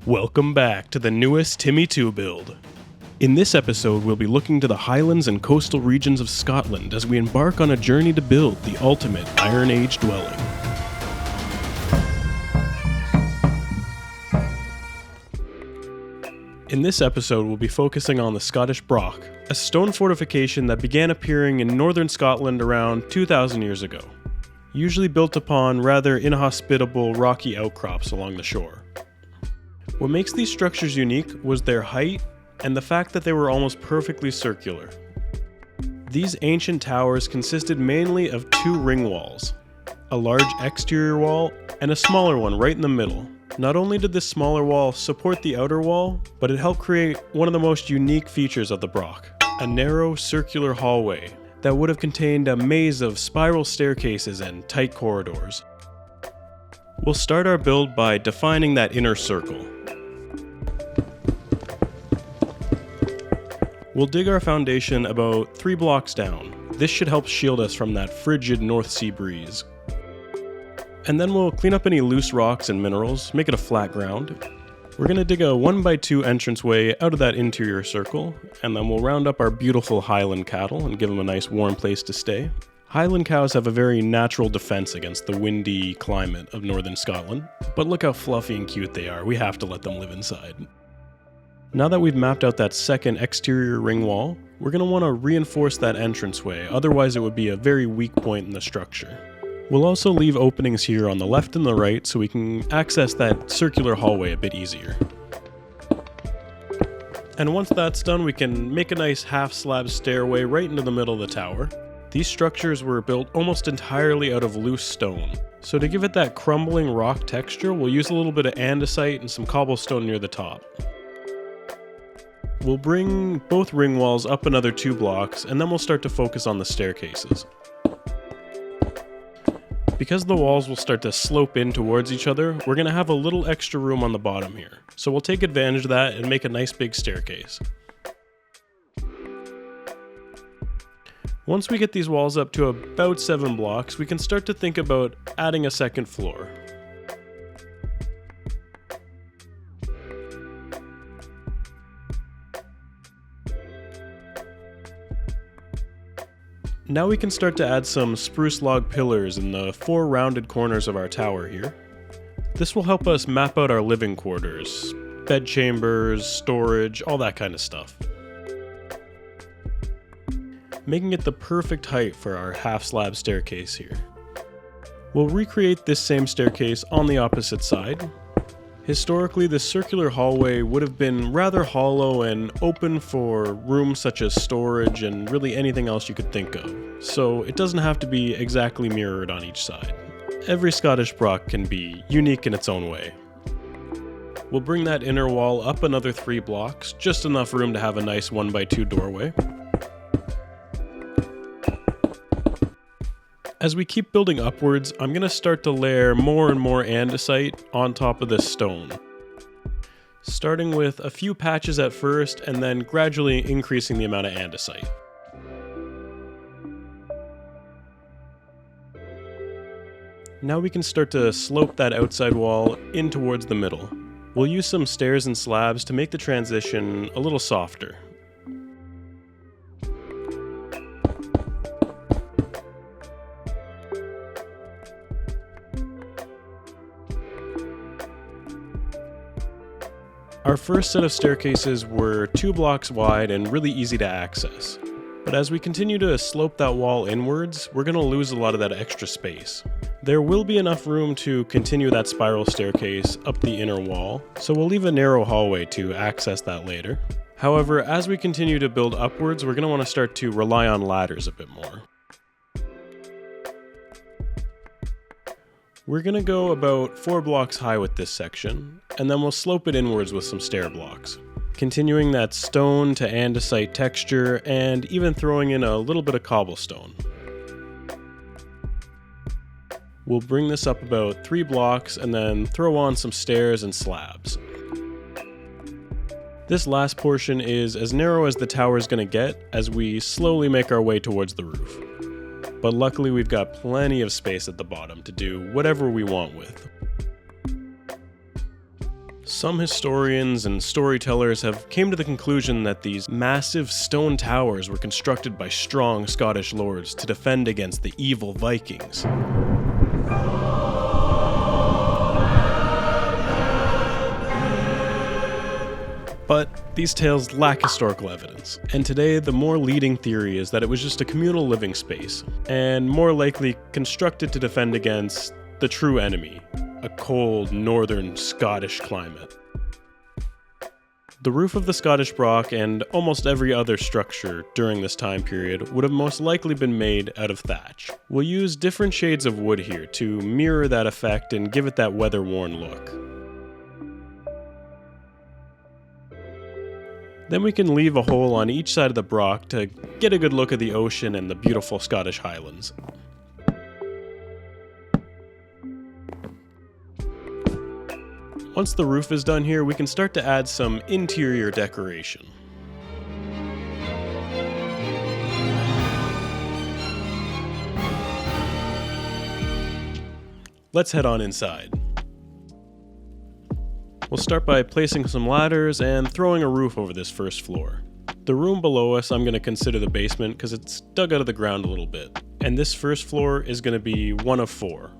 Welcome back to the newest Timmy 2 build. In this episode, we'll be looking to the highlands and coastal regions of Scotland as we embark on a journey to build the ultimate Iron Age dwelling. In this episode, we'll be focusing on the Scottish Broch, a stone fortification that began appearing in northern Scotland around 2,000 years ago, usually built upon rather inhospitable rocky outcrops along the shore. What makes these structures unique was their height and the fact that they were almost perfectly circular. These ancient towers consisted mainly of two ring walls, a large exterior wall and a smaller one right in the middle. Not only did this smaller wall support the outer wall, but it helped create one of the most unique features of the Broch, a narrow circular hallway that would have contained a maze of spiral staircases and tight corridors. We'll start our build by defining that inner circle. We'll dig our foundation about 3 blocks down. This should help shield us from that frigid North Sea breeze. And then we'll clean up any loose rocks and minerals, make it a flat ground. We're going to dig a 1x2 entranceway out of that interior circle, and then we'll round up our beautiful Highland cattle and give them a nice warm place to stay. Highland cows have a very natural defense against the windy climate of northern Scotland, but look how fluffy and cute they are. We have to let them live inside. Now that we've mapped out that second exterior ring wall, we're going to want to reinforce that entranceway, otherwise it would be a very weak point in the structure. We'll also leave openings here on the left and the right so we can access that circular hallway a bit easier. And once that's done, we can make a nice half-slab stairway right into the middle of the tower. These structures were built almost entirely out of loose stone. So to give it that crumbling rock texture, we'll use a little bit of andesite and some cobblestone near the top. We'll bring both ring walls up another 2 blocks, and then we'll start to focus on the staircases. Because the walls will start to slope in towards each other, we're going to have a little extra room on the bottom here. So we'll take advantage of that and make a nice big staircase. Once we get these walls up to about 7 blocks, we can start to think about adding a second floor. Now we can start to add some spruce log pillars in the 4 rounded corners of our tower here. This will help us map out our living quarters, bed chambers, storage, all that kind of stuff. Making it the perfect height for our half-slab staircase here. We'll recreate this same staircase on the opposite side. Historically, the circular hallway would have been rather hollow and open for rooms such as storage and really anything else you could think of, so it doesn't have to be exactly mirrored on each side. Every Scottish Broch can be unique in its own way. We'll bring that inner wall up another 3 blocks, just enough room to have a nice 1x2 doorway. As we keep building upwards, I'm going to start to layer more and more andesite on top of this stone. Starting with a few patches at first, and then gradually increasing the amount of andesite. Now we can start to slope that outside wall in towards the middle. We'll use some stairs and slabs to make the transition a little softer. Our first set of staircases were 2 blocks wide and really easy to access. But as we continue to slope that wall inwards, we're going to lose a lot of that extra space. There will be enough room to continue that spiral staircase up the inner wall, so we'll leave a narrow hallway to access that later. However, as we continue to build upwards, we're going to want to start to rely on ladders a bit more. We're going to go about 4 blocks high with this section, and then we'll slope it inwards with some stair blocks, continuing that stone to andesite texture and even throwing in a little bit of cobblestone. We'll bring this up about 3 blocks and then throw on some stairs and slabs. This last portion is as narrow as the tower is going to get as we slowly make our way towards the roof. But luckily we've got plenty of space at the bottom to do whatever we want with. Some historians and storytellers have came to the conclusion that these massive stone towers were constructed by strong Scottish lords to defend against the evil Vikings. But these tales lack historical evidence, and today the more leading theory is that it was just a communal living space, and more likely constructed to defend against the true enemy, a cold northern Scottish climate. The roof of the Scottish Broch and almost every other structure during this time period would have most likely been made out of thatch. We'll use different shades of wood here to mirror that effect and give it that weather-worn look. Then we can leave a hole on each side of the Broch to get a good look at the ocean and the beautiful Scottish Highlands. Once the roof is done here, we can start to add some interior decoration. Let's head on inside. We'll start by placing some ladders and throwing a roof over this first floor. The room below us I'm going to consider the basement because it's dug out of the ground a little bit. And this first floor is going to be one of 4.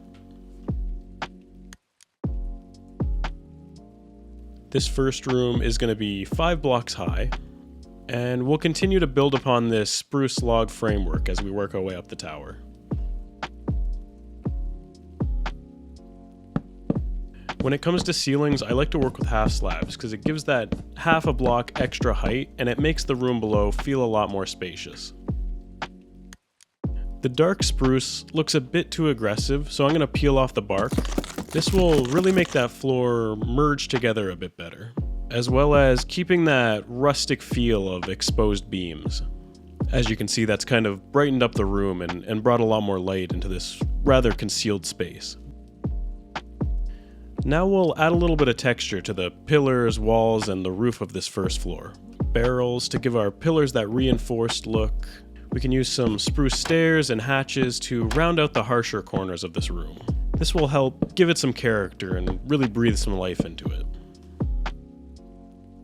This first room is going to be 5 blocks high, and we'll continue to build upon this spruce log framework as we work our way up the tower. When it comes to ceilings, I like to work with half slabs because it gives that half a block extra height and it makes the room below feel a lot more spacious. The dark spruce looks a bit too aggressive, so I'm going to peel off the bark. This will really make that floor merge together a bit better, as well as keeping that rustic feel of exposed beams. As you can see, that's kind of brightened up the room and brought a lot more light into this rather concealed space. Now we'll add a little bit of texture to the pillars, walls, and the roof of this first floor. Barrels to give our pillars that reinforced look. We can use some spruce stairs and hatches to round out the harsher corners of this room. This will help give it some character and really breathe some life into it.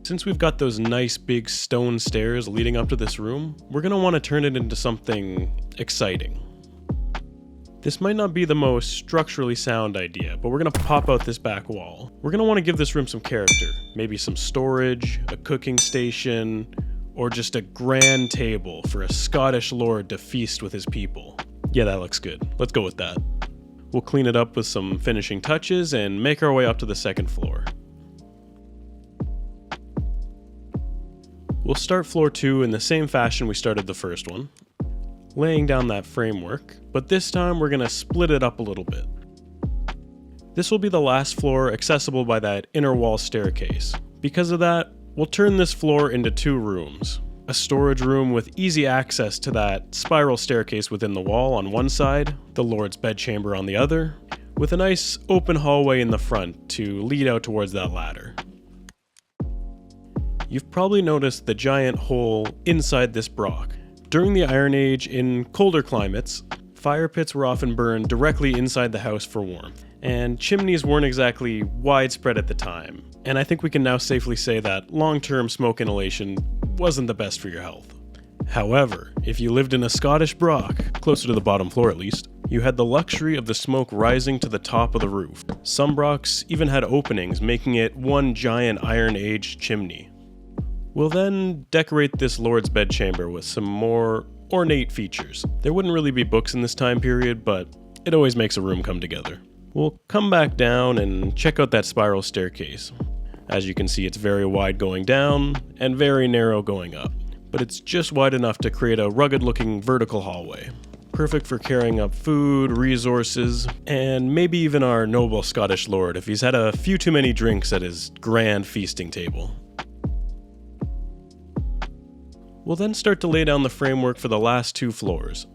Since we've got those nice big stone stairs leading up to this room, we're going to want to turn it into something exciting. This might not be the most structurally sound idea, but we're going to pop out this back wall. We're going to want to give this room some character. Maybe some storage, a cooking station, or just a grand table for a Scottish lord to feast with his people. Yeah, that looks good. Let's go with that. We'll clean it up with some finishing touches and make our way up to the second floor. We'll start floor 2 in the same fashion we started the first one, laying down that framework, but this time we're going to split it up a little bit. This will be the last floor accessible by that inner wall staircase. Because of that, we'll turn this floor into 2 rooms. A storage room with easy access to that spiral staircase within the wall on one side, the Lord's bedchamber on the other, with a nice open hallway in the front to lead out towards that ladder. You've probably noticed the giant hole inside this Broch. During the Iron Age, in colder climates, fire pits were often burned directly inside the house for warmth, and chimneys weren't exactly widespread at the time. And I think we can now safely say that long-term smoke inhalation wasn't the best for your health. However, if you lived in a Scottish Broch, closer to the bottom floor at least, you had the luxury of the smoke rising to the top of the roof. Some Brochs even had openings, making it one giant Iron Age chimney. We'll then decorate this Lord's bedchamber with some more ornate features. There wouldn't really be books in this time period, but it always makes a room come together. We'll come back down and check out that spiral staircase. As you can see, it's very wide going down and very narrow going up, but it's just wide enough to create a rugged-looking vertical hallway. Perfect for carrying up food, resources, and maybe even our noble Scottish lord if he's had a few too many drinks at his grand feasting table. We'll then start to lay down the framework for the last 2 floors.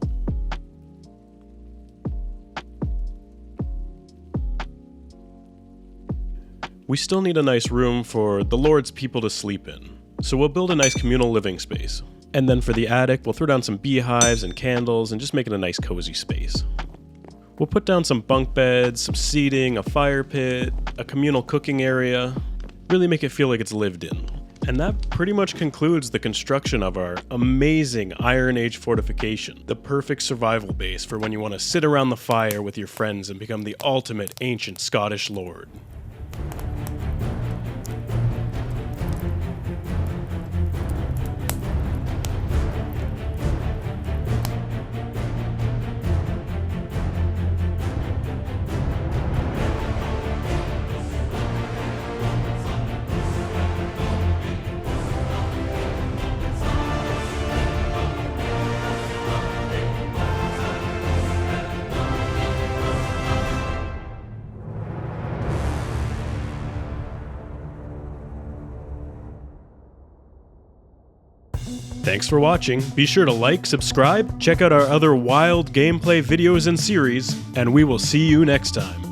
We still need a nice room for the Lord's people to sleep in, so we'll build a nice communal living space. And then for the attic, we'll throw down some beehives and candles and just make it a nice cozy space. We'll put down some bunk beds, some seating, a fire pit, a communal cooking area. really make it feel like it's lived in. And that pretty much concludes the construction of our amazing Iron Age fortification, the perfect survival base for when you want to sit around the fire with your friends and become the ultimate ancient Scottish lord. Thanks for watching. Be sure to like, subscribe, check out our other wild gameplay videos and series, and we will see you next time.